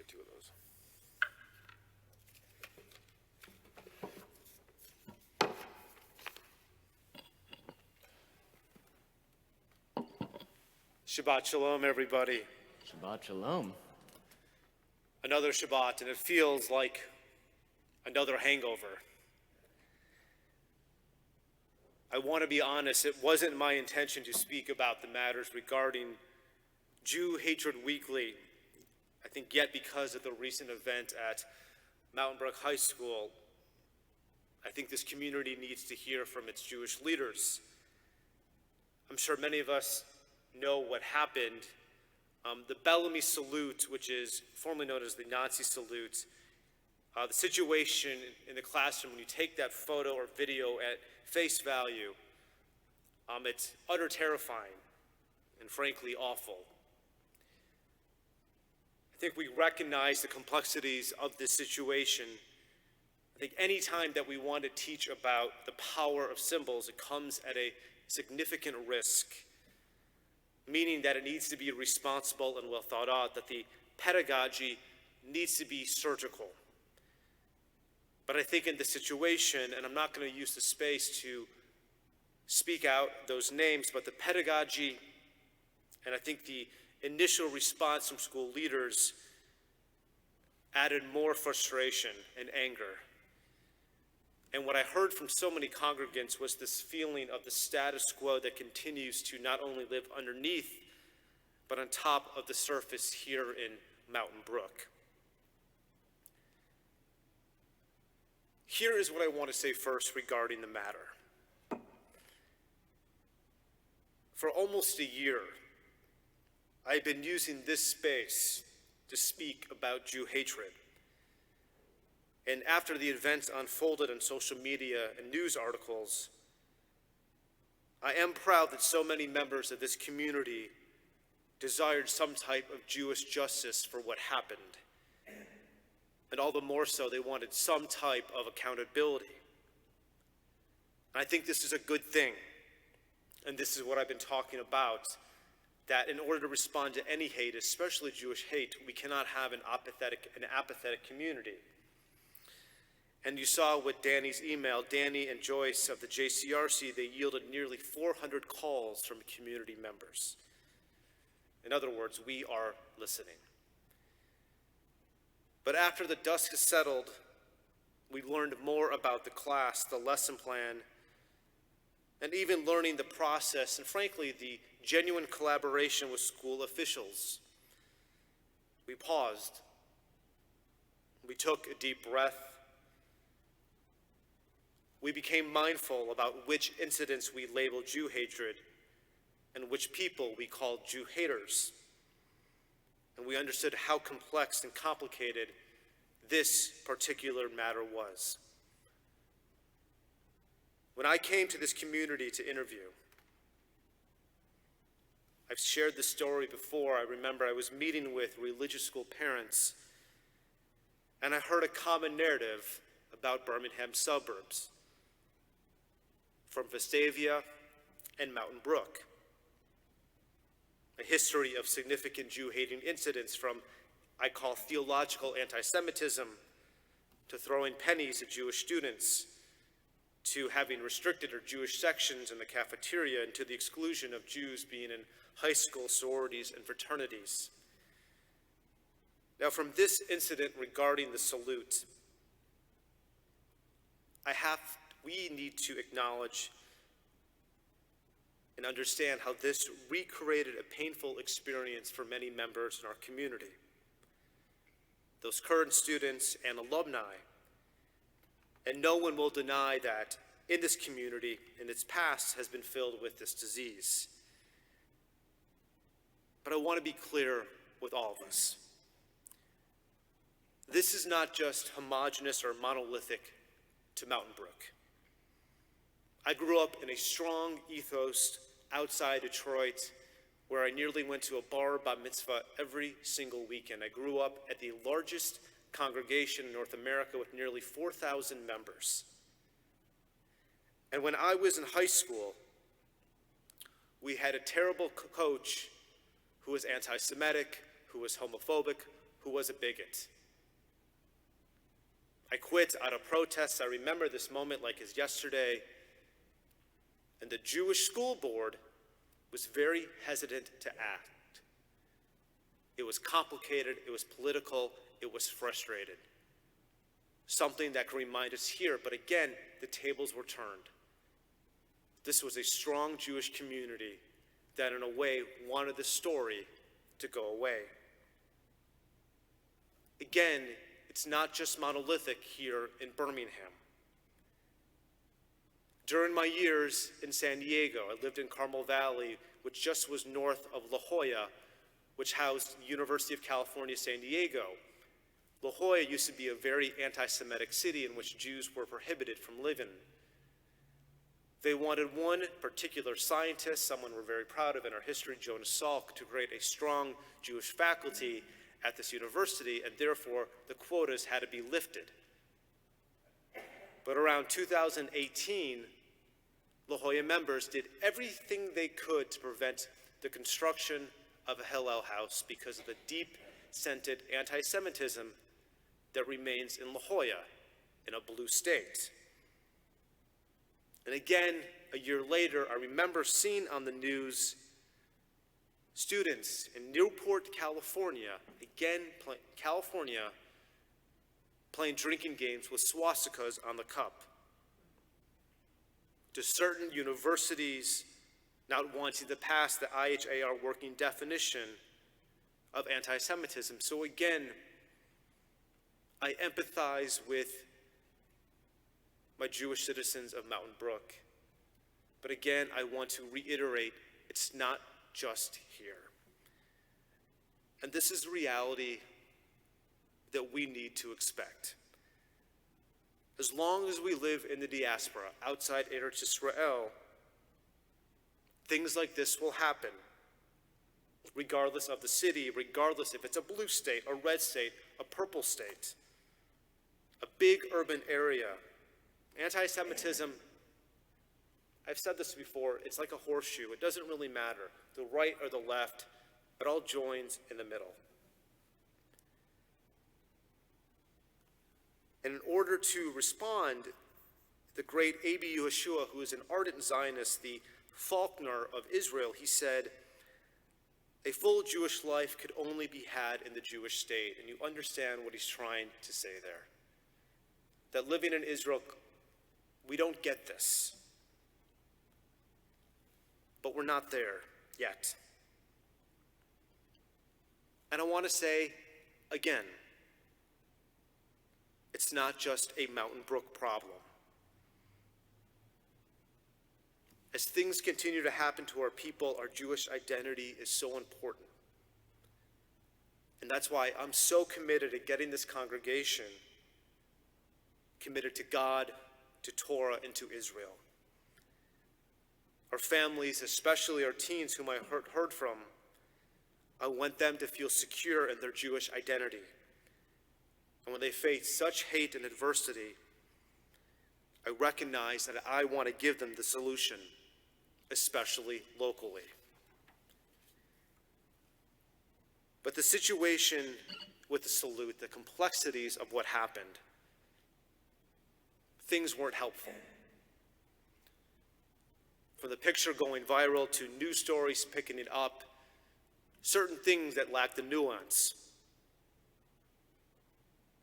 two of those. Shabbat Shalom, everybody. Shabbat Shalom. Another Shabbat, and it feels like another hangover. I want to be honest, it wasn't my intention to speak about the matters regarding Jew Hatred Weekly. I think yet because of the recent event at Mountain Brook High School, I think this community needs to hear from its Jewish leaders. I'm sure many of us know what happened. The Bellamy salute, which is formerly known as the Nazi salute, the situation in the classroom when you take that photo or video at face value, it's utter terrifying and frankly awful. I think we recognize the complexities of this situation. I think any time that we want to teach about the power of symbols, it comes at a significant risk, meaning that it needs to be responsible and well thought out, that the pedagogy needs to be surgical. But I think in this situation, and I'm not going to use the space to speak out those names, but the pedagogy and I think the initial response from school leaders added more frustration and anger. And what I heard from so many congregants was this feeling of the status quo that continues to not only live underneath, but on top of the surface here in Mountain Brook. Here is what I want to say first regarding the matter. For almost a year, I've been using this space to speak about Jew hatred. And after the events unfolded on social media and news articles, I am proud that so many members of this community desired some type of Jewish justice for what happened. And all the more so, they wanted some type of accountability. And I think this is a good thing. And this is what I've been talking about, that in order to respond to any hate, especially Jewish hate, we cannot have an apathetic community. And you saw with Danny's email, Danny and Joyce of the JCRC, they yielded nearly 400 calls from community members. In other words, we are listening. But after the dust has settled, we learned more about the class, the lesson plan, and even learning the process, and frankly, the genuine collaboration with school officials. We paused. We took a deep breath. We became mindful about which incidents we labeled Jew hatred and which people we called Jew haters. And we understood how complex and complicated this particular matter was. When I came to this community to interview, I've shared this story before. I remember I was meeting with religious school parents, and I heard a common narrative about Birmingham suburbs, from Vestavia and Mountain Brook. A history of significant Jew-hating incidents from, I call, theological anti-Semitism, to throwing pennies at Jewish students, to having restricted or Jewish sections in the cafeteria, and to the exclusion of Jews being in high school sororities and fraternities. Now, from this incident regarding the salute, we need to acknowledge and understand how this recreated a painful experience for many members in our community, those current students and alumni. And no one will deny that in this community, in its past, has been filled with this disease. But I want to be clear with all of us. This is not just homogeneous or monolithic to Mountain Brook. I grew up in a strong ethos outside Detroit, where I nearly went to a bar bat mitzvah every single weekend. I grew up at the largest congregation in North America with nearly 4,000 members. And when I was in high school, we had a terrible coach who was anti-Semitic, who was homophobic, who was a bigot. I quit out of protest. I remember this moment like it's yesterday. And the Jewish school board was very hesitant to act. It was complicated, it was political, it was frustrated. Something that can remind us here, but again, the tables were turned. This was a strong Jewish community that in a way wanted the story to go away. Again, it's not just monolithic here in Birmingham. During my years in San Diego, I lived in Carmel Valley, which just was north of La Jolla, which housed the University of California, San Diego. La Jolla used to be a very anti-Semitic city in which Jews were prohibited from living. They wanted one particular scientist, someone we're very proud of in our history, Jonas Salk, to create a strong Jewish faculty at this university, and therefore the quotas had to be lifted. But around 2018, La Jolla members did everything they could to prevent the construction of a Hillel house because of the deep-seated anti-Semitism that remains in La Jolla, in a blue state. And again, a year later, I remember seeing on the news students in Newport, California, playing drinking games with swastikas on the cup. To certain universities not wanting to pass the IHAR working definition of anti-Semitism. So again, I empathize with my Jewish citizens of Mountain Brook. But again, I want to reiterate, it's not just here. And this is the reality that we need to expect. As long as we live in the diaspora, outside Eretz Israel, things like this will happen, regardless of the city, regardless if it's a blue state, a red state, a purple state, a big urban area. Anti-Semitism, I've said this before, it's like a horseshoe. It doesn't really matter, the right or the left, it all joins in the middle. And in order to respond, the great A.B. Yehoshua, who is an ardent Zionist, the Faulkner of Israel, he said, a full Jewish life could only be had in the Jewish state. And you understand what he's trying to say there. That living in Israel, we don't get this. But we're not there yet. And I want to say, again, it's not just a Mountain Brook problem. As things continue to happen to our people, our Jewish identity is so important. And that's why I'm so committed to getting this congregation committed to God, to Torah, and to Israel. Our families, especially our teens whom I heard from, I want them to feel secure in their Jewish identity. And when they face such hate and adversity, I recognize that I want to give them the solution, especially locally. But the situation with the salute, the complexities of what happened, things weren't helpful. From the picture going viral to news stories picking it up, certain things that lack the nuance.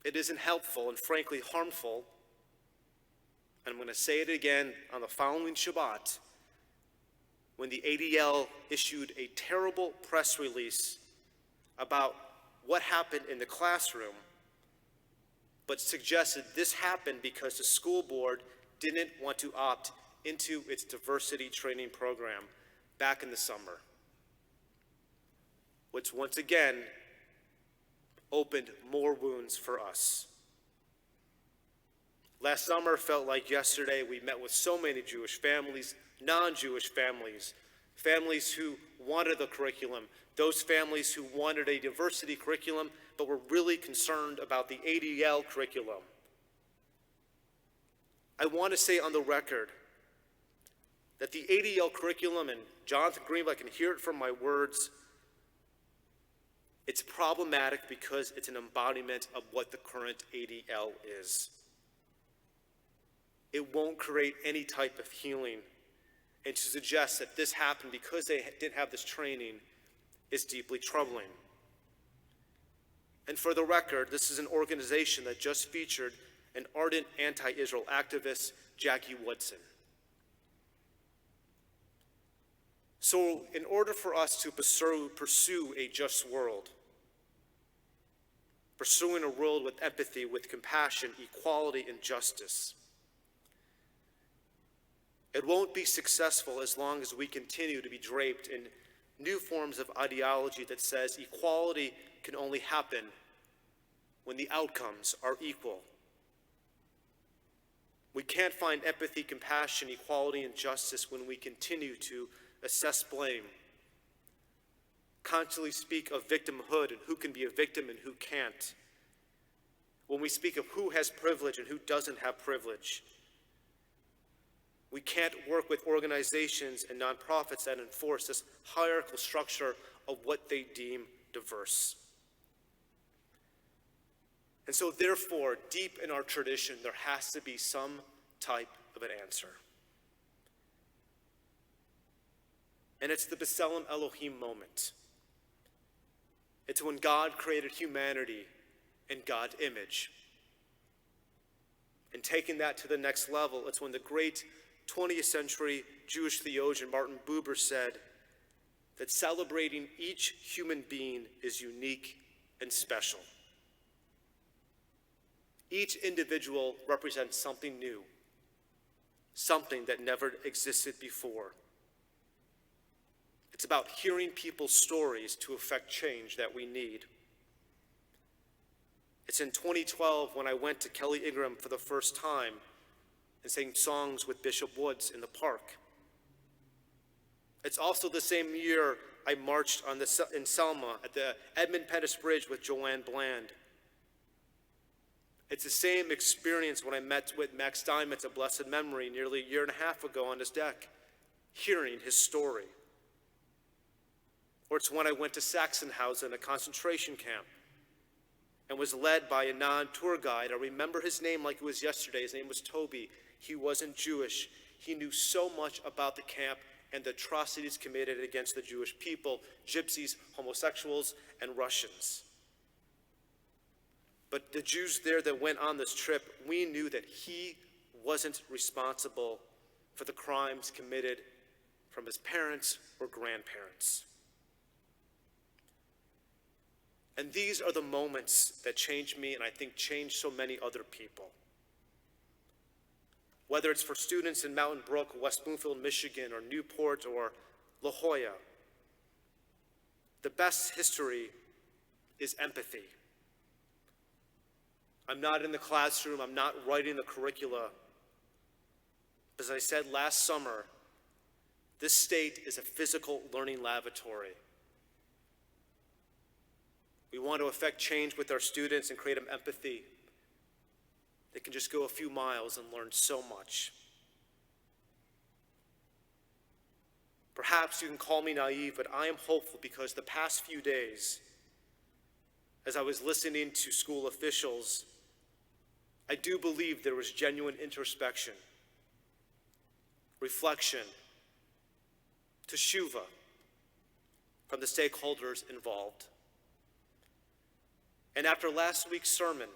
It isn't helpful and frankly harmful. And I'm going to say it again on the following Shabbat, when the ADL issued a terrible press release about what happened in the classroom, but suggested this happened because the school board didn't want to opt into its diversity training program back in the summer, which once again opened more wounds for us. Last summer felt like yesterday. We met with so many Jewish families, non-Jewish families, families who wanted the curriculum, those families who wanted a diversity curriculum but were really concerned about the ADL curriculum. I want to say on the record that the ADL curriculum, and Jonathan Greenblatt can hear it from my words, It's problematic because it's an embodiment of what the current ADL is. It won't create any type of healing. And to suggest that this happened because they didn't have this training is deeply troubling. And for the record, this is an organization that just featured an ardent anti-Israel activist, Jackie Woodson. So in order for us to pursue a just world, pursuing a world with empathy, with compassion, equality, and justice, it won't be successful as long as we continue to be draped in new forms of ideology that says equality can only happen when the outcomes are equal. We can't find empathy, compassion, equality, and justice when we continue to assess blame, constantly speak of victimhood and who can be a victim and who can't. When we speak of who has privilege and who doesn't have privilege. We can't work with organizations and nonprofits that enforce this hierarchical structure of what they deem diverse. And so therefore, deep in our tradition, there has to be some type of an answer. And it's the B'Tselem Elohim moment. It's when God created humanity in God's image. And taking that to the next level, it's when the great 20th century Jewish theologian Martin Buber said that celebrating each human being is unique and special. Each individual represents something new, something that never existed before. It's about hearing people's stories to effect change that we need. It's in 2012 when I went to Kelly Ingram for the first time and sang songs with Bishop Woods in the park. It's also the same year I marched in Selma at the Edmund Pettus Bridge with Joanne Bland. It's the same experience when I met with Max Steinmetz of blessed memory nearly a year and a half ago on his deck, hearing his story. Or it's when I went to Sachsenhausen, a concentration camp, and was led by a non-tour guide. I remember his name like it was yesterday. His name was Toby. He wasn't Jewish. He knew so much about the camp and the atrocities committed against the Jewish people, gypsies, homosexuals, and Russians. But the Jews there that went on this trip, we knew that he wasn't responsible for the crimes committed from his parents or grandparents. And these are the moments that changed me and I think changed so many other people. Whether it's for students in Mountain Brook, West Bloomfield, Michigan, or Newport, or La Jolla, the best history is empathy. I'm not in the classroom, I'm not writing the curricula. As I said last summer, this state is a physical learning laboratory. We want to effect change with our students and create an empathy. They can just go a few miles and learn so much. Perhaps you can call me naive, but I am hopeful because the past few days, as I was listening to school officials, I do believe there was genuine introspection, reflection, teshuva from the stakeholders involved. And after last week's sermon,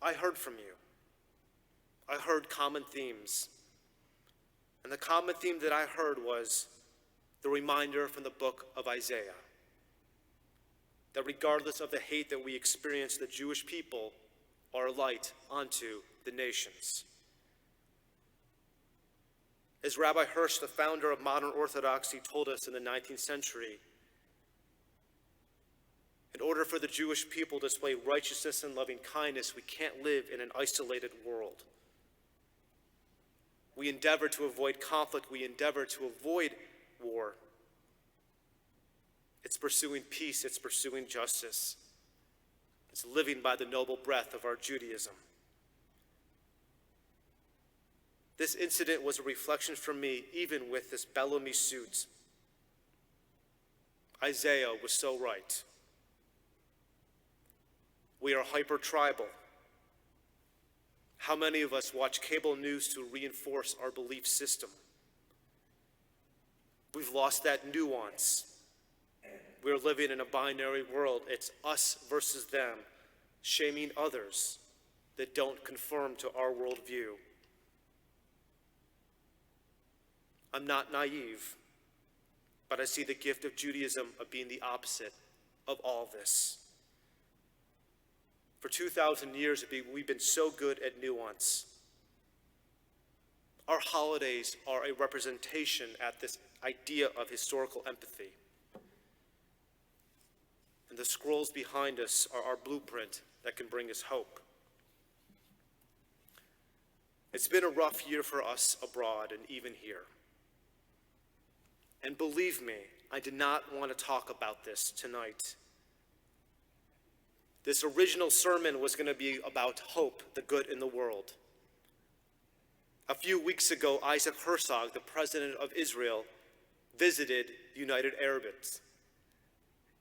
I heard from you. I heard common themes. And the common theme that I heard was the reminder from the book of Isaiah that regardless of the hate that we experience, the Jewish people are a light unto the nations. As Rabbi Hirsch, the founder of modern Orthodoxy, told us in the 19th century, in order for the Jewish people to display righteousness and loving kindness, we can't live in an isolated world. We endeavor to avoid conflict. We endeavor to avoid war. It's pursuing peace. It's pursuing justice. It's living by the noble breath of our Judaism. This incident was a reflection for me, even with this Bellamy suit. Isaiah was so right. We are hyper-tribal. How many of us watch cable news to reinforce our belief system? We've lost that nuance. We're living in a binary world. It's us versus them, shaming others that don't conform to our worldview. I'm not naive, but I see the gift of Judaism of being the opposite of all this. For 2,000 years, we've been so good at nuance. Our holidays are a representation at this idea of historical empathy. And the scrolls behind us are our blueprint that can bring us hope. It's been a rough year for us abroad and even here. And believe me, I did not want to talk about this tonight. This original sermon was going to be about hope, the good in the world. A few weeks ago, Isaac Herzog, the president of Israel, visited the United Arab Emirates.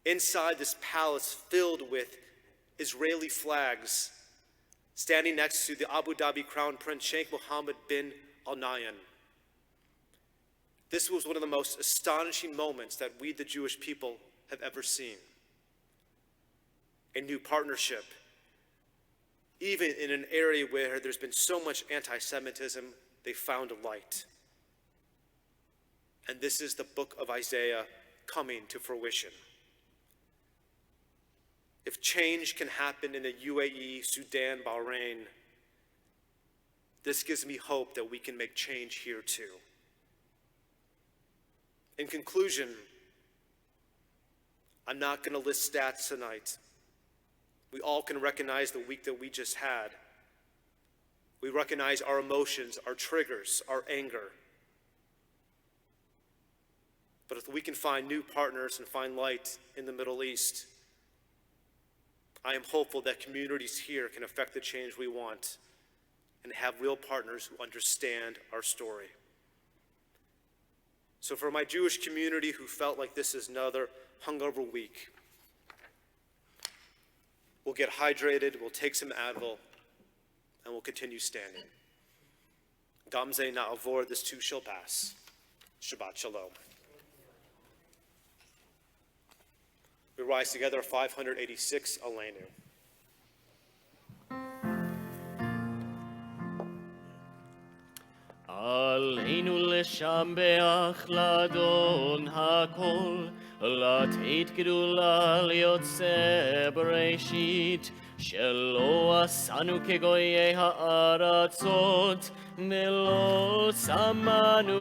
Inside this palace filled with Israeli flags, standing next to the Abu Dhabi Crown Prince Sheikh Mohammed bin Al Nahyan. This was one of the most astonishing moments that we, the Jewish people, have ever seen. A new partnership, even in an area where there's been so much anti-Semitism, they found a light. And this is the book of Isaiah coming to fruition. If change can happen in the UAE, Sudan, Bahrain, this gives me hope that we can make change here too. In conclusion, I'm not going to list stats tonight. We all can recognize the week that we just had. We recognize our emotions, our triggers, our anger. But if we can find new partners and find light in the Middle East, I am hopeful that communities here can affect the change we want and have real partners who understand our story. So for my Jewish community who felt like this is another hungover week, we'll get hydrated, we'll take some Advil, and we'll continue standing. Gamze na'avor, this too shall pass. Shabbat shalom. We rise together, 586, Aleinu. עלינו לשבח לאדון הכל, לתת גדולה ליוצא בראשית, שלא עשנו כגויי הארצות, ולא שמנו